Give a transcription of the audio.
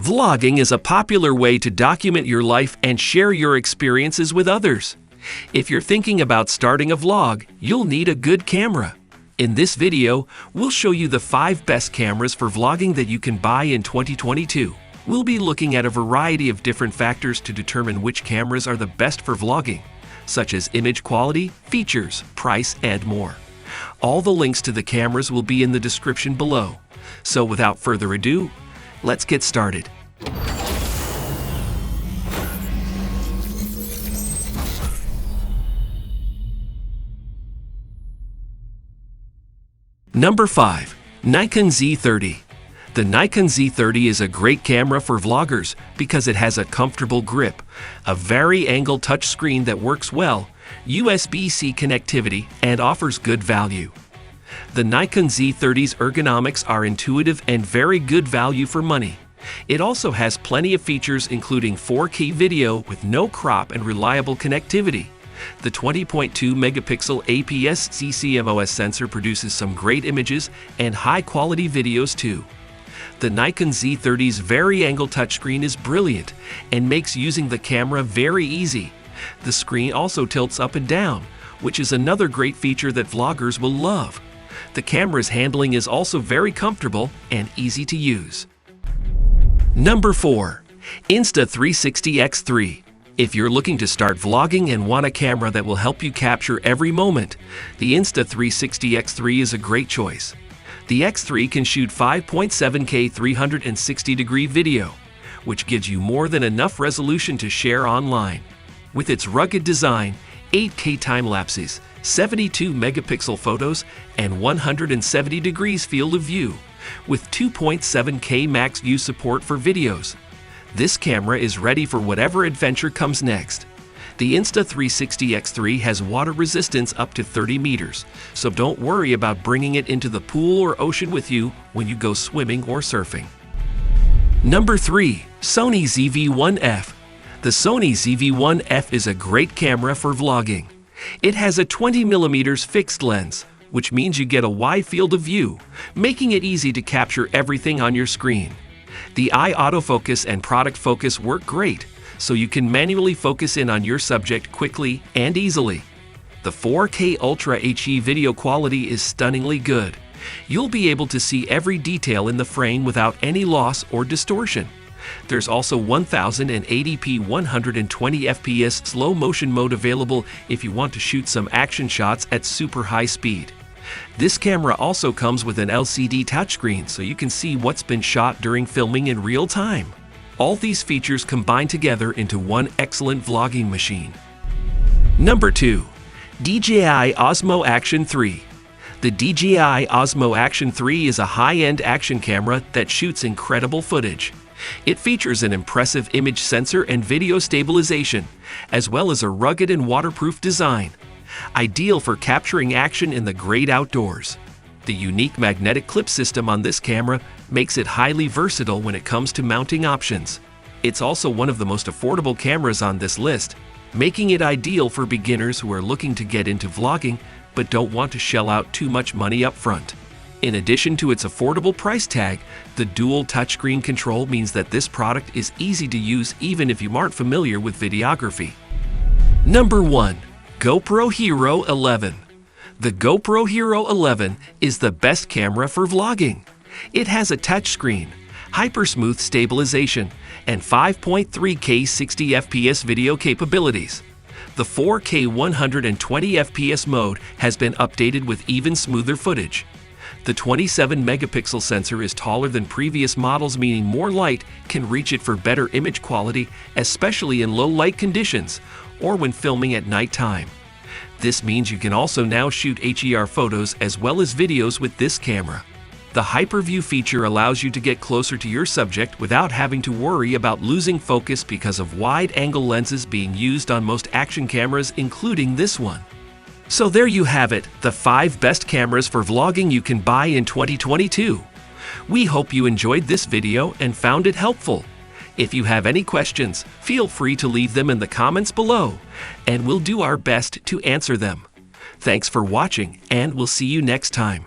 Vlogging is a popular way to document your life and share your experiences with others. If you're thinking about starting a vlog, you'll need a good camera. In this video, we'll show you the 5 best cameras for vlogging that you can buy in 2022. We'll be looking at a variety of different factors to determine which cameras are the best for vlogging, such as image quality, features, price, and more. All the links to the cameras will be in the description below. So without further ado, let's get started. Number 5. Nikon Z30. The Nikon Z30 is a great camera for vloggers because it has a comfortable grip, a vari-angle touchscreen that works well, USB-C connectivity, and offers good value. The Nikon Z30's ergonomics are intuitive and very good value for money. It also has plenty of features including 4K video with no crop and reliable connectivity. The 20.2 megapixel APS-C CMOS sensor produces some great images and high-quality videos too. The Nikon Z30's vari-angle touchscreen is brilliant and makes using the camera very easy. The screen also tilts up and down, which is another great feature that vloggers will love. The camera's handling is also very comfortable and easy to use. Number 4. Insta360 X3. If you're looking to start vlogging and want a camera that will help you capture every moment, the Insta360 X3 is a great choice. The X3 can shoot 5.7K 360-degree video, which gives you more than enough resolution to share online. With its rugged design, 8K time-lapses, 72 megapixel photos, and 170 degrees field of view, with 2.7K max view support for videos. This camera is ready for whatever adventure comes next. The Insta360 X3 has water resistance up to 30 meters, so don't worry about bringing it into the pool or ocean with you when you go swimming or surfing. Number 3. Sony ZV1F. The Sony ZV1F is a great camera for vlogging. It has a 20mm fixed lens, which means you get a wide field of view, making it easy to capture everything on your screen. The eye autofocus and product focus work great, so you can manually focus in on your subject quickly and easily. The 4K Ultra HD video quality is stunningly good. You'll be able to see every detail in the frame without any loss or distortion. There's also 1080p 120 FPS slow motion mode available if you want to shoot some action shots at super high speed. This camera also comes with an LCD touchscreen so you can see what's been shot during filming in real time. All these features combine together into one excellent vlogging machine. Number 2. DJI Osmo Action 3. The DJI Osmo Action 3 is a high-end action camera that shoots incredible footage. It features an impressive image sensor and video stabilization, as well as a rugged and waterproof design, ideal for capturing action in the great outdoors. The unique magnetic clip system on this camera makes it highly versatile when it comes to mounting options. It's also one of the most affordable cameras on this list, making it ideal for beginners who are looking to get into vlogging but don't want to shell out too much money up front. In addition to its affordable price tag, the dual touchscreen control means that this product is easy to use even if you aren't familiar with videography. Number 1. GoPro Hero 11. The GoPro Hero 11 is the best camera for vlogging. It has a touchscreen, hyper-smooth stabilization, and 5.3K 60 FPS video capabilities. The 4K 120 FPS mode has been updated with even smoother footage. The 27 megapixel sensor is taller than previous models, meaning more light can reach it for better image quality, especially in low light conditions or when filming at nighttime. This means you can also now shoot HDR photos as well as videos with this camera. The Hyperview feature allows you to get closer to your subject without having to worry about losing focus because of wide-angle lenses being used on most action cameras, including this one. So there you have it, the 5 best cameras for vlogging you can buy in 2022. We hope you enjoyed this video and found it helpful. If you have any questions, feel free to leave them in the comments below, and we'll do our best to answer them. Thanks for watching, and we'll see you next time.